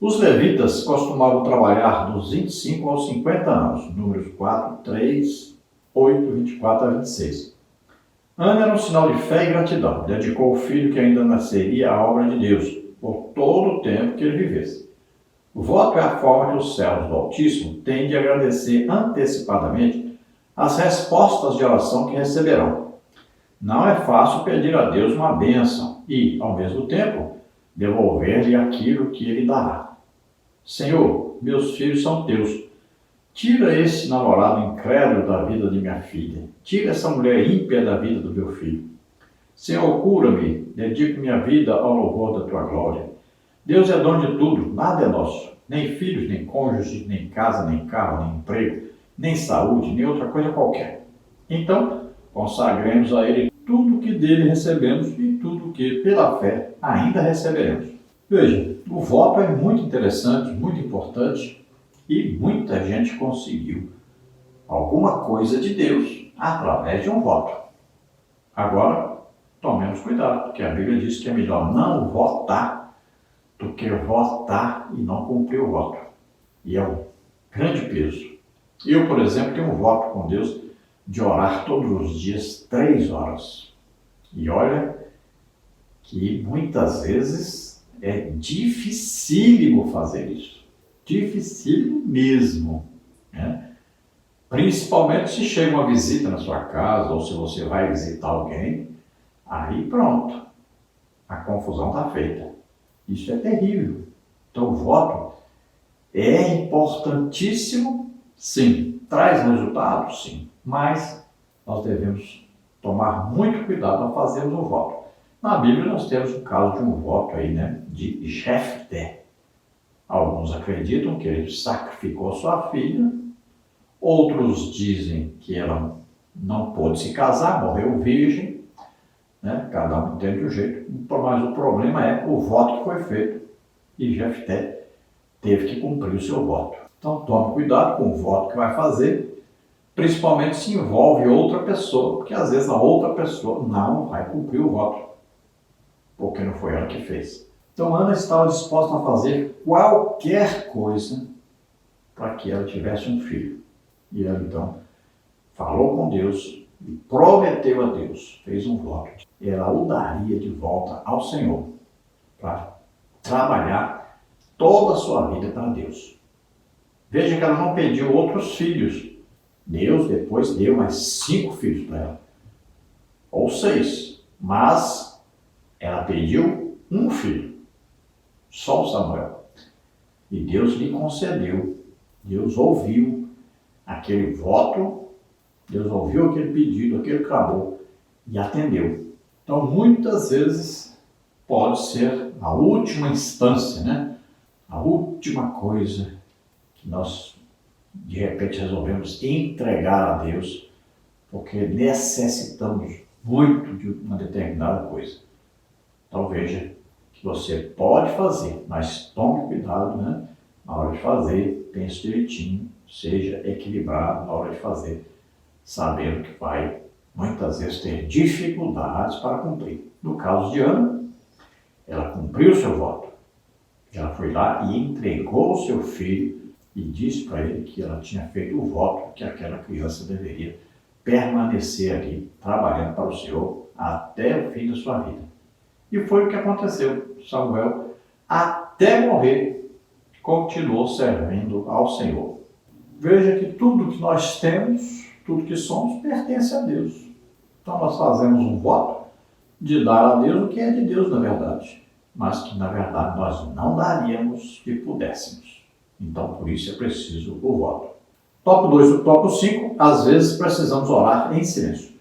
Os levitas costumavam trabalhar dos 25 aos 50 anos, números 4, 3, 8, 24 a 26. Ana era um sinal de fé e gratidão. Dedicou o filho que ainda nasceria à obra de Deus, por todo o tempo que ele vivesse. O voto é a forma que os céus do Altíssimo têm de agradecer antecipadamente as respostas de oração que receberão. Não é fácil pedir a Deus uma bênção e, ao mesmo tempo, devolver-lhe aquilo que ele dará. Senhor, meus filhos são teus. Tira esse namorado incrédulo da vida de minha filha. Tira essa mulher ímpia da vida do meu filho. Senhor, cura-me. Dedico minha vida ao louvor da tua glória. Deus é dono de tudo, nada é nosso. Nem filhos, nem cônjuge, nem casa, nem carro, nem emprego, nem saúde, nem outra coisa qualquer. Então, consagremos a Ele tudo que dele recebemos e tudo que, pela fé, ainda receberemos. Veja, o voto é muito interessante, muito importante e muita gente conseguiu alguma coisa de Deus através de um voto. Agora, tomemos cuidado, porque a Bíblia diz que é melhor não votar do que votar e não cumprir o voto. E é um grande peso. Eu, por exemplo, tenho um voto com Deus de orar todos os dias 3 horas. E olha que muitas vezes é dificílimo fazer isso. Dificílimo mesmo, né? Principalmente se chega uma visita na sua casa ou se você vai visitar alguém, aí pronto, a confusão está feita. Isso é terrível. Então o voto é importantíssimo, sim. Traz resultados, sim. Mas nós devemos tomar muito cuidado ao fazermos o voto. Na Bíblia nós temos o caso de um voto aí, né, de Jefté. Alguns acreditam que ele sacrificou sua filha, outros dizem que ela não pôde se casar, morreu virgem, né? Cada um entende o jeito, mas o problema é o voto que foi feito e Jefté teve que cumprir o seu voto. Então tome cuidado com o voto que vai fazer, principalmente se envolve outra pessoa, porque às vezes a outra pessoa não vai cumprir o voto, porque não foi ela que fez. Então Ana estava disposta a fazer qualquer coisa para que ela tivesse um filho. E ela então falou com Deus e prometeu a Deus, fez um voto. Ela o daria de volta ao Senhor para trabalhar toda a sua vida para Deus. Veja que ela não pediu outros filhos. Deus depois deu mais 5 filhos para ela, ou 6, mas ela pediu um filho, só o Samuel. E Deus lhe concedeu, Deus ouviu aquele voto, Deus ouviu aquele pedido, aquele clamor e atendeu. Então muitas vezes pode ser a última instância, né? A última coisa que nós de repente resolvemos entregar a Deus, porque necessitamos muito de uma determinada coisa. Então veja que você pode fazer, mas tome cuidado, né? Na hora de fazer, pense direitinho, seja equilibrado na hora de fazer, sabendo que vai muitas vezes ter dificuldades para cumprir. No caso de Ana, ela cumpriu o seu voto. Ela foi lá e entregou o seu filho e disse para ele que ela tinha feito o voto que aquela criança deveria permanecer ali, trabalhando para o Senhor até o fim da sua vida. E foi o que aconteceu. Samuel, até morrer, continuou servindo ao Senhor. Veja que tudo que nós temos, tudo que somos, pertence a Deus. Então nós fazemos um voto de dar a Deus o que é de Deus, na verdade, mas que na verdade nós não daríamos se pudéssemos. Então, por isso é preciso o voto. Tópico 2 do tópico 5, às vezes precisamos orar em silêncio.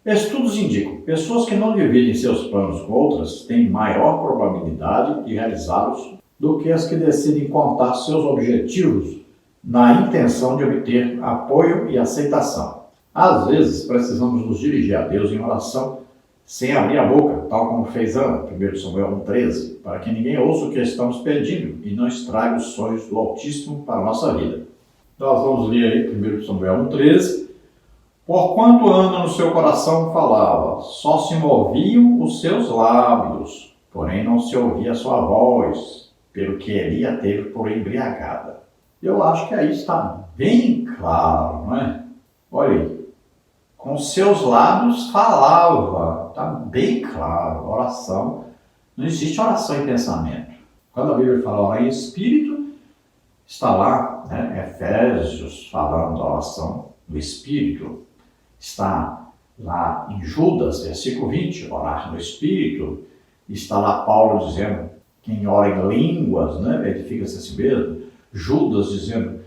Estudos indicam, pessoas que não dividem seus planos com outras têm maior probabilidade de realizá-los do que as que decidem contar seus objetivos na intenção de obter apoio e aceitação. Às vezes precisamos nos dirigir a Deus em oração sem abrir a boca, tal como fez Ana, 1 Samuel 1,13, para que ninguém ouça o que estamos pedindo e não estrague os sonhos do Altíssimo para a nossa vida. Nós vamos ler aí 1 Samuel 1,13. Porquanto Ana no seu coração falava, só se moviam os seus lábios, porém não se ouvia a sua voz, pelo que Eli a teve por embriagada. Eu acho que aí está bem claro, não é? Olha aí. Com seus lábios falava, está bem claro, oração, não existe oração em pensamento. Quando a Bíblia fala orar em espírito, está lá, né, Efésios falando da oração no espírito, está lá em Judas, versículo 20, orar no espírito, está lá Paulo dizendo, quem ora em línguas, né, edifica-se a si mesmo, Judas dizendo,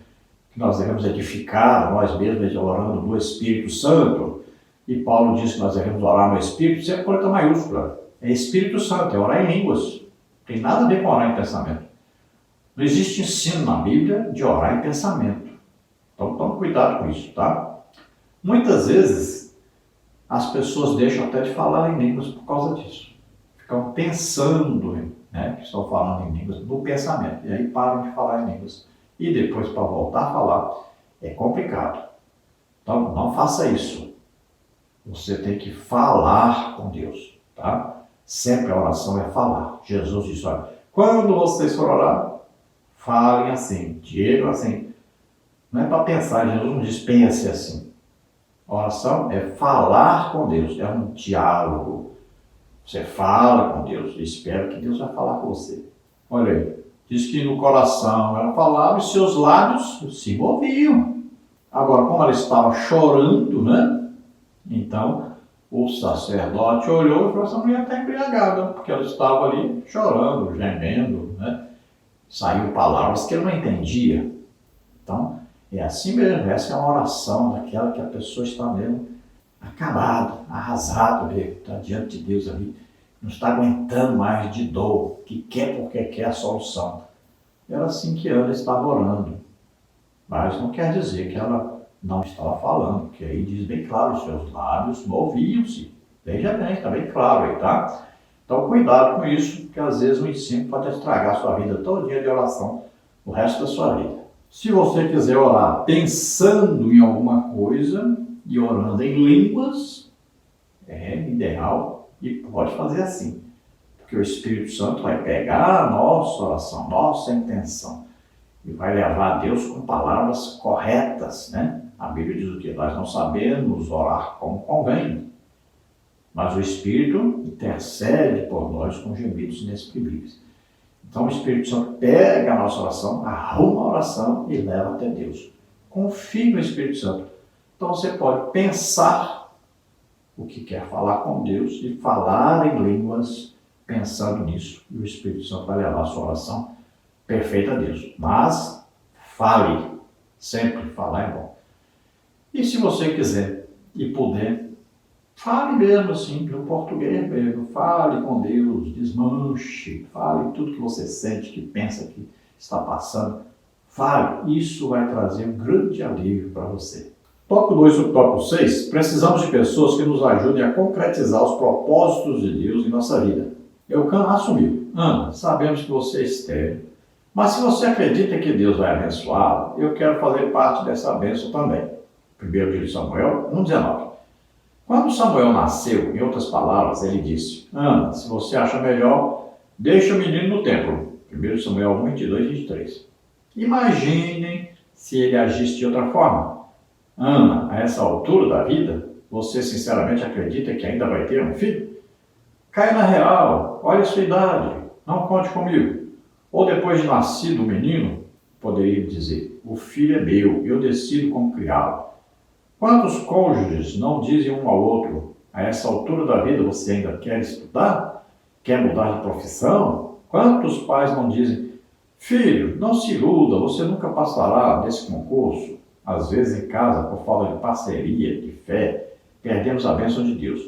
que nós devemos edificar nós mesmos orando no Espírito Santo, e Paulo diz que nós devemos orar no Espírito, sempre com letra maiúscula. É Espírito Santo, é orar em línguas. Não tem nada a ver com orar em pensamento. Não existe ensino na Bíblia de orar em pensamento. Então tome cuidado com isso, tá? Muitas vezes as pessoas deixam até de falar em línguas por causa disso. Ficam pensando, né, que estão falando em línguas no pensamento, e aí param de falar em línguas. E depois, para voltar a falar, é complicado. Então, não faça isso. Você tem que falar com Deus, tá? Sempre a oração é falar. Jesus disse, olha, quando vocês forem orar, falem assim, digam assim. Não é para pensar, Jesus não diz pense assim. A oração é falar com Deus, é um diálogo. Você fala com Deus e espera que Deus vai falar com você. Olha aí, diz que no coração ela falava e seus lábios se moviam. Agora, como ela estava chorando, né? Então, o sacerdote olhou e falou, essa mulher está embriagada, porque ela estava ali chorando, gemendo, né? Saiu palavras que ele não entendia. Então, é assim mesmo, essa é uma oração daquela que a pessoa está mesmo acabado, arrasado mesmo, está diante de Deus ali, não está aguentando mais de dor, que quer porque quer a solução. Era assim que Ana estava orando, mas não quer dizer que ela não estava falando, porque aí diz bem claro, os seus lábios moviam-se. Veja bem, está bem claro aí, tá? Então cuidado com isso, porque às vezes o ensino pode estragar a sua vida todinha de oração, o resto da sua vida. Se você quiser orar pensando em alguma coisa e orando em línguas, é ideal e pode fazer assim. Porque o Espírito Santo vai pegar a nossa oração, nossa intenção e vai levar a Deus com palavras corretas, né? A Bíblia diz o que? Nós não sabemos orar como convém, mas o Espírito intercede por nós com gemidos inexprimíveis. Então o Espírito Santo pega a nossa oração, arruma a oração e leva até Deus. Confie no Espírito Santo. Então você pode pensar o que quer falar com Deus e falar em línguas pensando nisso. E o Espírito Santo vai levar a sua oração perfeita a Deus. Mas fale, sempre falar é bom. E se você quiser e puder, fale mesmo assim, no português mesmo, fale com Deus, desmanche, fale tudo que você sente, que pensa, que está passando. Fale, isso vai trazer um grande alívio para você. Tópico 2 sobre tópico 6, precisamos de pessoas que nos ajudem a concretizar os propósitos de Deus em nossa vida. Eucana assumiu. Ana, sabemos que você é estéril, mas se você acredita que Deus vai abençoá-la, eu quero fazer parte dessa bênção também. 1 de Samuel 1,19. Quando Samuel nasceu, em outras palavras, ele disse, Ana, se você acha melhor, deixa o menino no templo. 1 Samuel 1, 22 e 23. Imaginem se ele agisse de outra forma. Ana, a essa altura da vida, você sinceramente acredita que ainda vai ter um filho? Caia na real, olhe a sua idade, não conte comigo. Ou depois de nascido o menino, poderia dizer, o filho é meu, eu decido como criá-lo. Quantos cônjuges não dizem um ao outro, a essa altura da vida você ainda quer estudar? Quer mudar de profissão? Quantos pais não dizem, filho, não se iluda, você nunca passará nesse concurso? Às vezes em casa, por falta de parceria, de fé, perdemos a bênção de Deus.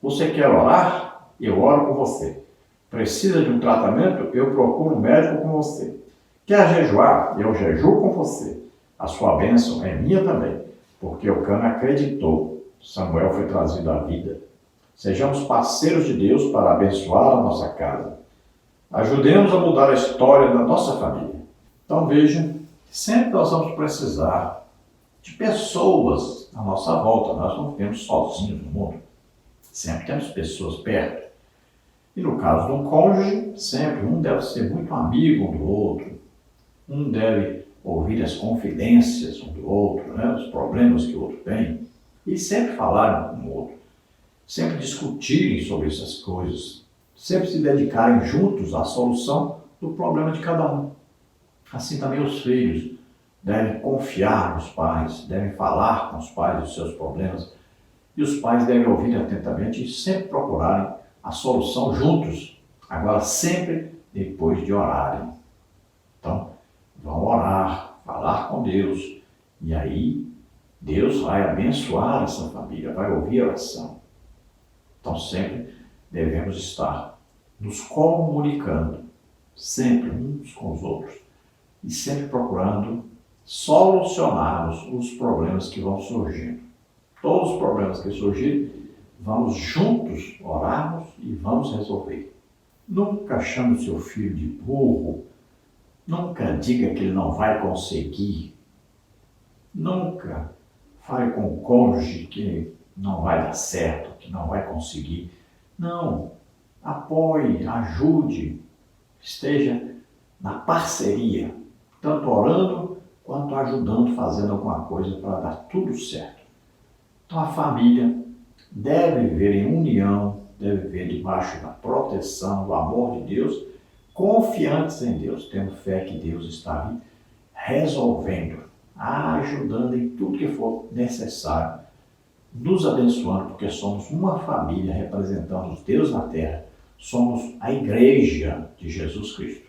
Você quer orar? Eu oro com você. Precisa de um tratamento? Eu procuro um médico com você. Quer jejuar? Eu jejuo com você. A sua bênção é minha também. Porque Eucana acreditou, Samuel foi trazido à vida. Sejamos parceiros de Deus para abençoar a nossa casa. Ajudemos a mudar a história da nossa família. Então veja, sempre nós vamos precisar de pessoas à nossa volta. Nós não vivemos sozinhos no mundo. Sempre temos pessoas perto. E no caso de um cônjuge, sempre um deve ser muito amigo um do outro. Um deve ouvir as confidências um do outro, né? Os problemas que o outro tem, e sempre falar um com o outro, sempre discutirem sobre essas coisas, sempre se dedicarem juntos à solução do problema de cada um. Assim também os filhos devem confiar nos pais, devem falar com os pais dos seus problemas, e os pais devem ouvir atentamente e sempre procurarem a solução juntos, agora sempre depois de orarem. Então, vão orar, falar com Deus, e aí Deus vai abençoar essa família, vai ouvir a oração. Então sempre devemos estar nos comunicando, sempre uns com os outros, e sempre procurando solucionarmos os problemas que vão surgindo. Todos os problemas que surgirem, Vamos juntos orarmos e vamos resolver. Nunca chame o seu filho de burro. Nunca diga que ele não vai conseguir. Nunca fale com o cônjuge que não vai dar certo, que não vai conseguir. Não. Apoie, ajude, esteja na parceria, tanto orando quanto ajudando, fazendo alguma coisa para dar tudo certo. Então a família deve viver em união, deve viver debaixo da proteção, do amor de Deus, confiantes em Deus, tendo fé que Deus está ali resolvendo, ajudando em tudo que for necessário, nos abençoando, porque somos uma família, representamos Deus na terra, somos a igreja de Jesus Cristo.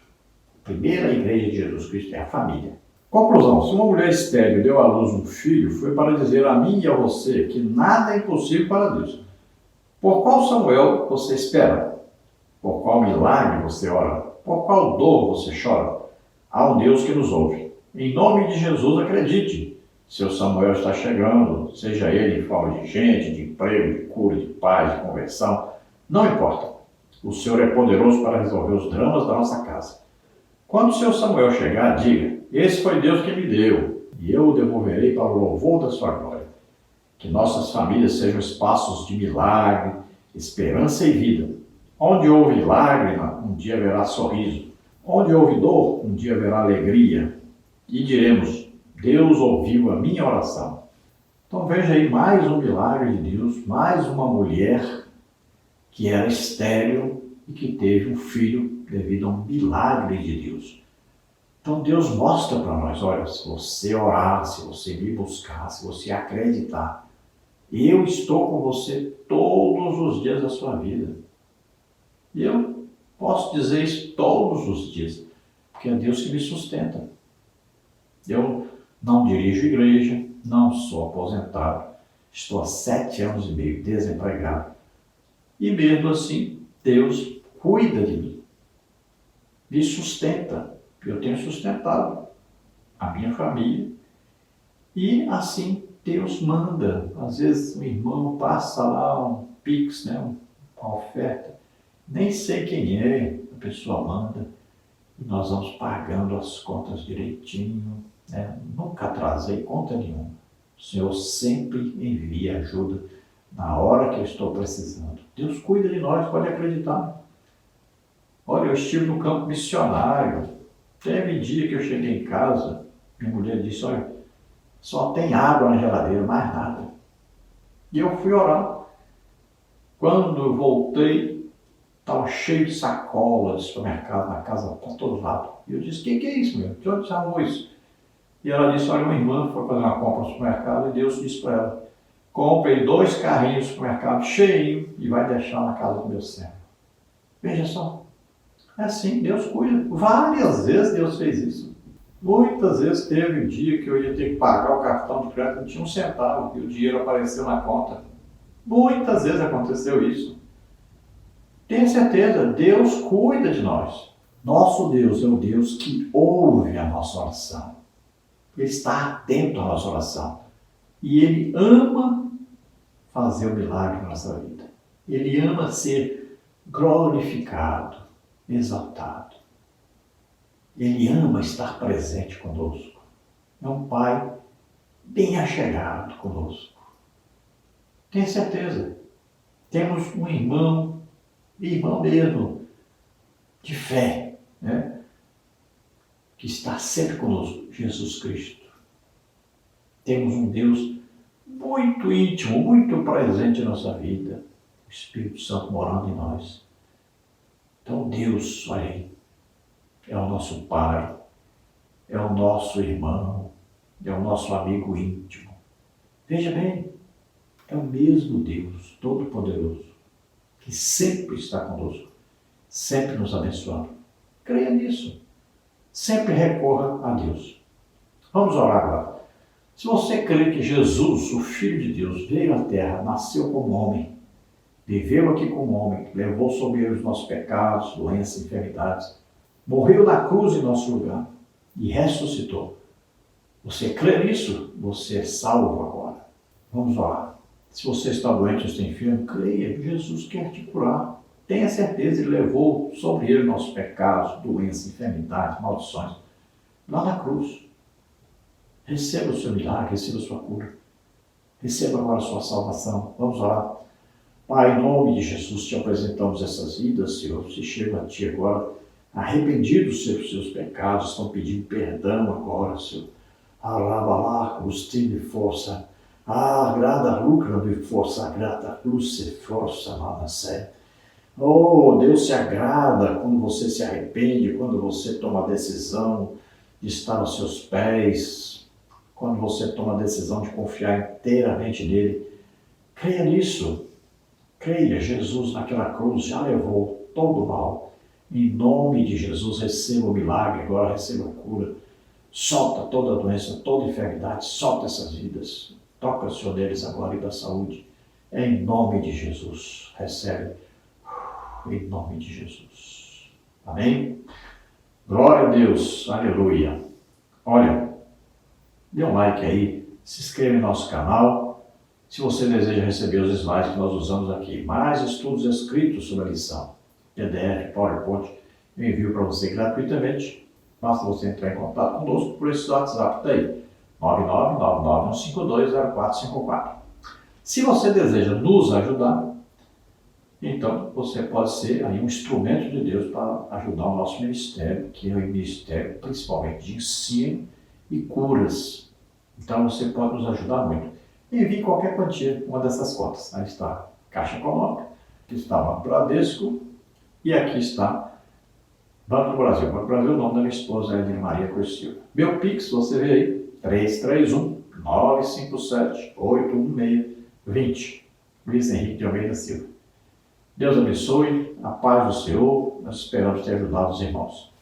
A primeira igreja de Jesus Cristo é a família. Conclusão: se uma mulher estéril deu à luz um filho, foi para dizer a mim e a você que nada é impossível para Deus. Por qual Samuel você espera? Por qual milagre você ora? Por qual dor você chora? Há um Deus que nos ouve. Em nome de Jesus, acredite. Seu Samuel está chegando, seja ele em forma de gente, de emprego, de cura, de paz, de conversão, não importa. O Senhor é poderoso para resolver os dramas da nossa casa. Quando seu Samuel chegar, diga: esse foi Deus que me deu, e eu o devolverei para o louvor da sua glória. Que nossas famílias sejam espaços de milagre, esperança e vida. Onde houve lágrima, um dia haverá sorriso. Onde houve dor, um dia haverá alegria. E diremos: Deus ouviu a minha oração. Então veja aí mais um milagre de Deus, mais uma mulher que era estéril e que teve um filho devido a um milagre de Deus. Então Deus mostra para nós: olha, se você orar, se você me buscar, se você acreditar, eu estou com você todos os dias da sua vida. E eu posso dizer isso todos os dias, porque é Deus que me sustenta. Eu não dirijo igreja, não sou aposentado, estou há 7 anos e meio desempregado. E mesmo assim, Deus cuida de mim, me sustenta. Eu tenho sustentado a minha família. E assim Deus manda. Às vezes o irmão passa lá um Pix, uma oferta. Nem sei quem é, a pessoa manda. E nós vamos pagando as contas direitinho. Nunca atrasei conta nenhuma. O Senhor sempre envia ajuda na hora que eu estou precisando. Deus cuida de nós, pode acreditar. Olha, eu estive no campo missionário. Teve dia que eu cheguei em casa, minha mulher disse: olha, só tem água na geladeira, mais nada. E eu fui orar. Quando eu voltei, estava cheio de sacolas de supermercado na casa, para todo lado. E eu disse: que é isso, meu? De onde você arrumou isso? E ela disse: olha, uma irmã foi fazer uma compra no supermercado e Deus disse para ela: compre 2 carrinhos de supermercado cheio e vai deixar na casa do meu servo. Veja só. É assim, Deus cuida. Várias vezes Deus fez isso. Muitas vezes teve um dia que eu ia ter que pagar o cartão de crédito, não tinha um centavo, e o dinheiro apareceu na conta. Muitas vezes aconteceu isso. Tenha certeza, Deus cuida de nós. Nosso Deus é o Deus que ouve a nossa oração. Ele está atento à nossa oração. E Ele ama fazer o milagre na nossa vida. Ele ama ser glorificado, exaltado. Ele ama estar presente conosco. É um Pai bem achegado conosco. Tenha certeza. Temos um irmão mesmo, de fé, que está sempre conosco, Jesus Cristo. Temos um Deus muito íntimo, muito presente em nossa vida. O Espírito Santo morando em nós. Então Deus, olha aí, é o nosso Pai, é o nosso irmão, é o nosso amigo íntimo. Veja bem, é o mesmo Deus Todo-Poderoso, que sempre está conosco, sempre nos abençoando. Creia nisso. Sempre recorra a Deus. Vamos orar agora. Se você crê que Jesus, o Filho de Deus, veio à Terra, nasceu como homem, viveu aqui como homem, levou sobre ele os nossos pecados, doenças, enfermidades, morreu na cruz em nosso lugar e ressuscitou. Você crê nisso? Você é salvo agora. Vamos orar. Se você está doente ou está enfermo, creia, Jesus quer te curar. Tenha certeza, Ele levou sobre Ele nossos pecados, doenças, enfermidades, maldições, lá na cruz. Receba o seu milagre, receba a sua cura. Receba agora a sua salvação. Vamos orar. Pai, em nome de Jesus, te apresentamos essas vidas, Senhor. Se chegam a Ti agora, arrependidos dos seus pecados, estão pedindo perdão agora, Senhor. Alabalá, custi-me força. Grada lucra-me força, grata luce força, nada sé. Oh, Deus se agrada quando você se arrepende, quando você toma a decisão de estar aos seus pés, quando você toma a decisão de confiar inteiramente nele. Creia nisso. Creia, Jesus naquela cruz já levou todo o mal. Em nome de Jesus, receba o milagre agora, receba a cura. Solta toda a doença, toda a enfermidade, solta essas vidas. Toca o Senhor neles agora e da saúde. Em nome de Jesus, recebe. Em nome de Jesus. Amém? Glória a Deus. Aleluia. Olha, dê um like aí, se inscreva no nosso canal. Se você deseja receber os slides que nós usamos aqui, mais estudos escritos sobre a lição, PDF, PowerPoint, eu envio para você gratuitamente. Basta você entrar em contato conosco por esse WhatsApp daí, 99991520454. Se você deseja nos ajudar, então você pode ser aí um instrumento de Deus para ajudar o nosso ministério, que é um ministério principalmente de ensino e curas. Então você pode nos ajudar muito. Envie qualquer quantia, uma dessas contas. Aí está Caixa Econômica, aqui está Banco Bradesco e aqui está Banco do Brasil. Banco do Brasil, o nome da minha esposa é Edna Maria Cruz Silva. Meu Pix, você vê aí, 331-957-816-20. Luiz Henrique de Almeida Silva. Deus abençoe, a paz do Senhor, nós esperamos ter ajudado os irmãos.